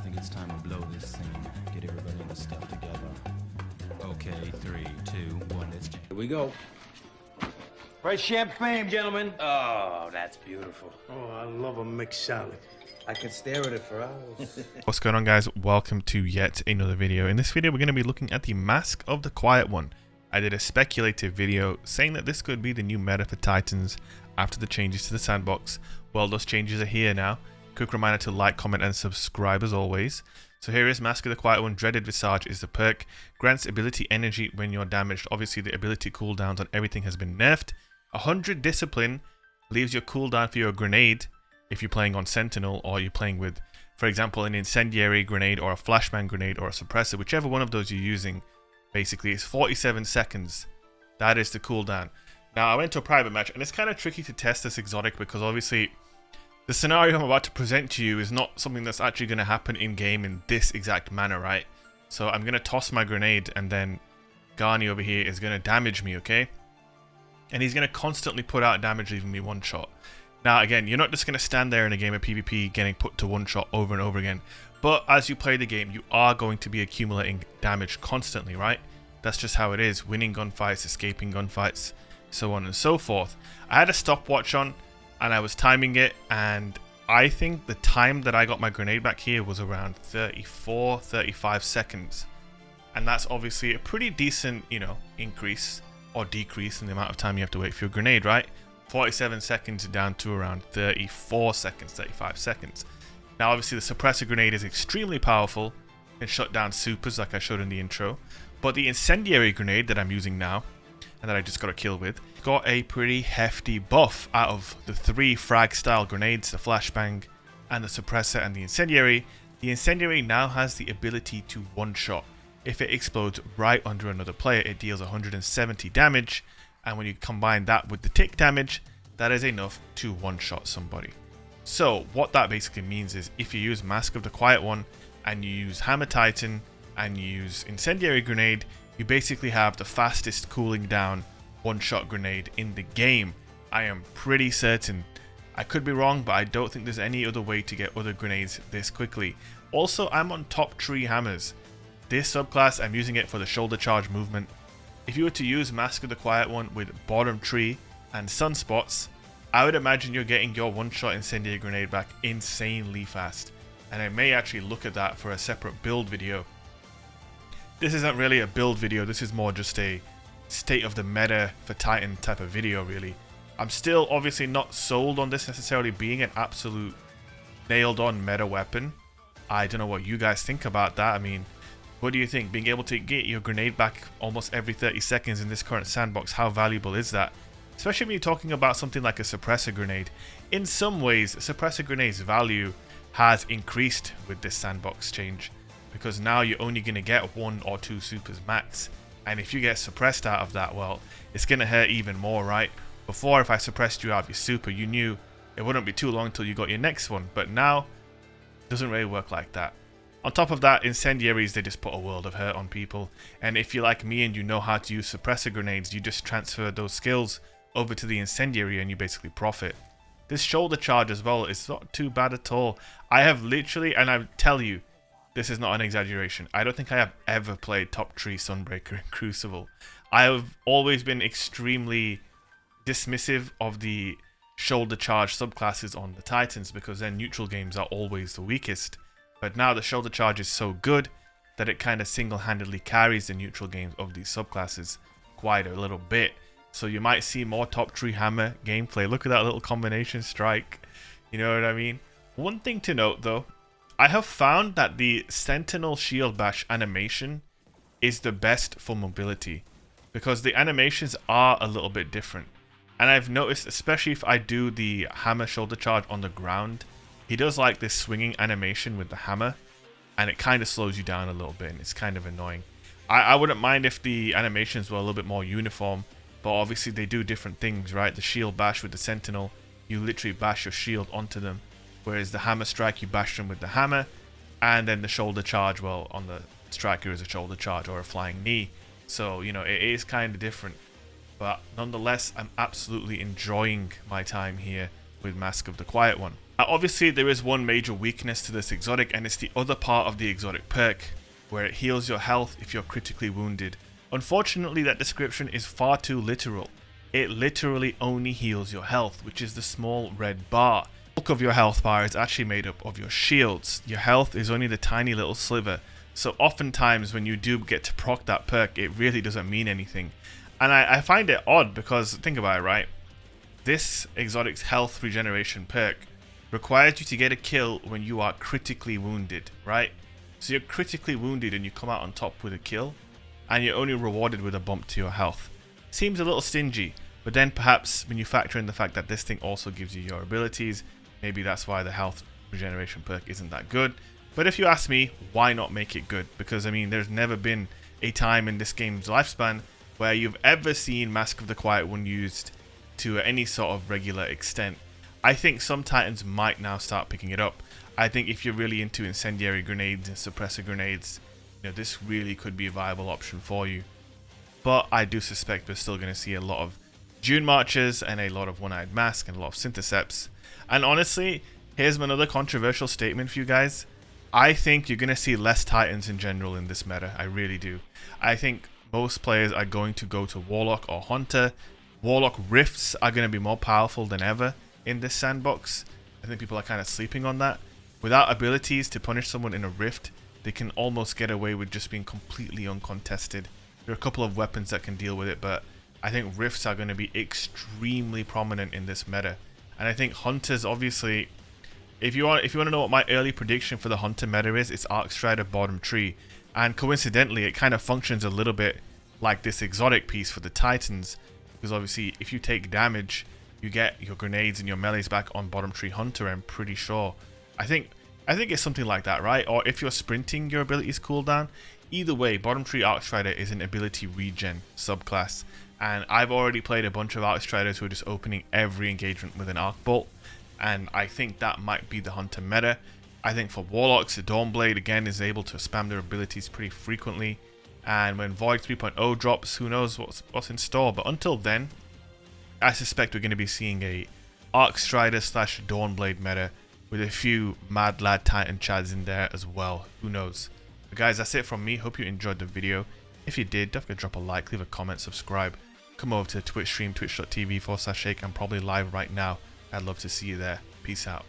think it's time to blow this scene. Get everybody in the stuff together. Okay, 3, 2, 1, let's jam. Here we go. Right champagne, gentlemen. Oh, that's beautiful. Oh, I love a mixed salad. I could stare at it for hours. What's going on, guys? Welcome to yet another video. In this video, we're going to be looking at the Mask of the Quiet One. I did a speculative video saying that this could be the new meta for Titans after the changes to the sandbox. Well, those changes are here now. Quick reminder to like, comment, and subscribe as always. So here is Mask of the Quiet One. Dreaded Visage is the perk. Grants ability energy when you're damaged. Obviously, the ability cooldowns on everything has been nerfed. 100 discipline leaves your cooldown for your grenade if you're playing on Sentinel or you're playing with, for example, an incendiary grenade or a flashbang grenade or a suppressor, whichever one of those you're using. Basically, it's 47 seconds. That is the cooldown. Now, I went to a private match, and it's kind of tricky to test this exotic because obviously the scenario I'm about to present to you is not something that's actually going to happen in-game in this exact manner, right? So I'm going to toss my grenade, and then Garni over here is going to damage me, okay? And he's going to constantly put out damage, leaving me one shot. Now, again, you're not just going to stand there in a game of PvP getting put to one shot over and over again. But as you play the game, you are going to be accumulating damage constantly, right? That's just how it is. Winning gunfights, escaping gunfights, so on and so forth. I had a stopwatch on, and I was timing it, and I think the time that I got my grenade back here was around 34, 35 seconds. And that's obviously a pretty decent, increase or decrease in the amount of time you have to wait for your grenade, right? 47 seconds down to around 34 seconds, 35 seconds. Now, obviously, the suppressor grenade is extremely powerful and shut down supers like I showed in the intro. But the incendiary grenade that I'm using now, and that I just got a kill with, got a pretty hefty buff out of the 3 frag style grenades, the flashbang and the suppressor and the incendiary. The incendiary now has the ability to one-shot. If it explodes right under another player, it deals 170 damage, and when you combine that with the tick damage, that is enough to one-shot somebody. So what that basically means is if you use Mask of the Quiet One and you use Hammer Titan and you use Incendiary Grenade, you basically have the fastest cooling down one-shot grenade in the game. I am pretty certain. I could be wrong, but I don't think there's any other way to get other grenades this quickly. Also, I'm on top tree hammers. This subclass, I'm using it for the shoulder charge movement. If you were to use Mask of the Quiet One with bottom tree and sunspots, I would imagine you're getting your one-shot incendiary grenade back insanely fast. And I may actually look at that for a separate build video. This isn't really a build video, this is more just a state of the meta for Titan type of video, really. I'm still obviously not sold on this necessarily being an absolute nailed on meta weapon. I don't know what you guys think about that. I mean, what do you think? Being able to get your grenade back almost every 30 seconds in this current sandbox, how valuable is that? Especially when you're talking about something like a suppressor grenade. In some ways, suppressor grenade's value has increased with this sandbox change, because now you're only going to get 1 or 2 supers max. And if you get suppressed out of that, well, it's going to hurt even more, right? Before, if I suppressed you out of your super, you knew it wouldn't be too long until you got your next one. But now, it doesn't really work like that. On top of that, incendiaries, they just put a world of hurt on people. And if you're like me and you know how to use suppressor grenades, you just transfer those skills over to the incendiary and you basically profit. This shoulder charge as well is not too bad at all. I have literally, and I tell you, this is not an exaggeration, I don't think I have ever played top tree Sunbreaker in Crucible. I have always been extremely dismissive of the shoulder charge subclasses on the Titans because their neutral games are always the weakest. But now the shoulder charge is so good that it kind of single-handedly carries the neutral games of these subclasses quite a little bit. So you might see more top tree hammer gameplay. Look at that little combination strike. You know what I mean? One thing to note though, I have found that the Sentinel Shield Bash animation is the best for mobility because the animations are a little bit different. And I've noticed, especially if I do the hammer shoulder charge on the ground, he does like this swinging animation with the hammer, and it kind of slows you down a little bit, and it's kind of annoying. I wouldn't mind if the animations were a little bit more uniform, but obviously they do different things, right? The shield bash with the Sentinel, you literally bash your shield onto them, whereas the hammer strike, you bash them with the hammer, and then the shoulder charge, well, on the striker is a shoulder charge or a flying knee. So, it is kind of different. But nonetheless, I'm absolutely enjoying my time here with Mask of the Quiet One. Now obviously there is one major weakness to this exotic, and it's the other part of the exotic perk, where it heals your health if you're critically wounded. Unfortunately, that description is far too literal. It literally only heals your health, which is the small red bar. The bulk of your health bar is actually made up of your shields. Your health is only the tiny little sliver. So oftentimes when you do get to proc that perk, it really doesn't mean anything. And I find it odd because, think about it, right? This exotic's health regeneration perk requires you to get a kill when you are critically wounded, right? So you're critically wounded and you come out on top with a kill, and you're only rewarded with a bump to your health. Seems a little stingy, but then perhaps when you factor in the fact that this thing also gives you your abilities, maybe that's why the health regeneration perk isn't that good. But if you ask me, why not make it good? Because I mean, there's never been a time in this game's lifespan where you've ever seen Mask of the Quiet One used to any sort of regular extent. I think some titans might now start picking it up. I think if you're really into incendiary grenades and suppressor grenades, you know, this really could be a viable option for you. But I do suspect we're still going to see a lot of Dune Marchers and a lot of One-Eyed Mask and a lot of Syntheseps. And honestly, here's another controversial statement for you guys. I think you're going to see less Titans in general in this meta. I really do. I think most players are going to go to Warlock or Hunter. Warlock Rifts are going to be more powerful than ever in this sandbox. I think people are kind of sleeping on that. Without abilities to punish someone in a Rift, they can almost get away with just being completely uncontested. There are a couple of weapons that can deal with it, but I think Rifts are going to be extremely prominent in this meta. And I think Hunters, obviously, if you want to know what my early prediction for the Hunter meta is, it's Arcstrider bottom tree. And coincidentally, it kind of functions a little bit like this exotic piece for the Titans, because obviously if you take damage, you get your grenades and your melees back on bottom tree Hunter, I'm pretty sure. I think it's something like that, right? Or if you're sprinting, your abilities cool down. Either way, bottom tree Arcstrider is an ability regen subclass, and I've already played a bunch of Arcstriders who are just opening every engagement with an Arc Bolt, and I think that might be the Hunter meta. I think for Warlocks, the Dawnblade again is able to spam their abilities pretty frequently, and when Void 3.0 drops, who knows what's in store. But until then, I suspect we're going to be seeing a Arcstrider / Dawnblade meta with a few Mad Lad Titan chads in there as well. Who knows? But guys, that's it from me. Hope you enjoyed the video. If you did, don't forget to drop a like, leave a comment, subscribe. Come over to the Twitch stream, twitch.tv/shake. I'm probably live right now. I'd love to see you there. Peace out.